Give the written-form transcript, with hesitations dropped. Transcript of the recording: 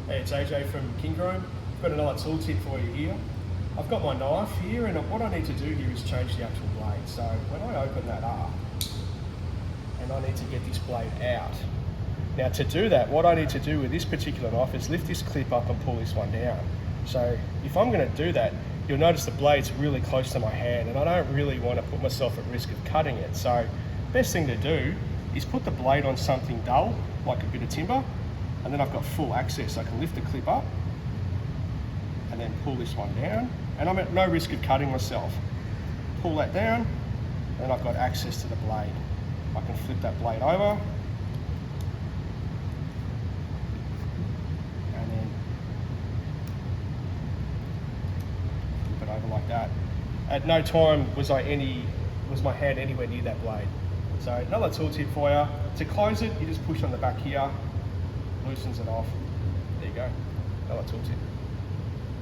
Hey, it's AJ from KINCROME. I've got another tool tip for you here. I've got my knife here, and what I need to do here is change the actual blade. So when I open that up, and I need to get this blade out. Now to do that, what I need to do with this particular knife is lift this clip up and pull this one down. So if I'm going to do that, you'll notice the blade's really close to my hand, and I don't really want to put myself at risk of cutting it. So best thing to do is put the blade on something dull, like a bit of timber, and then I've got full access. I can lift the clip up and then pull this one down, and I'm at no risk of cutting myself. Pull that down, and I've got access to the blade. I can flip that blade over, and then flip it over like that. At no time was my hand anywhere near that blade. So another tool tip for you: to close it, you just push on the back here, loosens it off. There you go, another tool tip.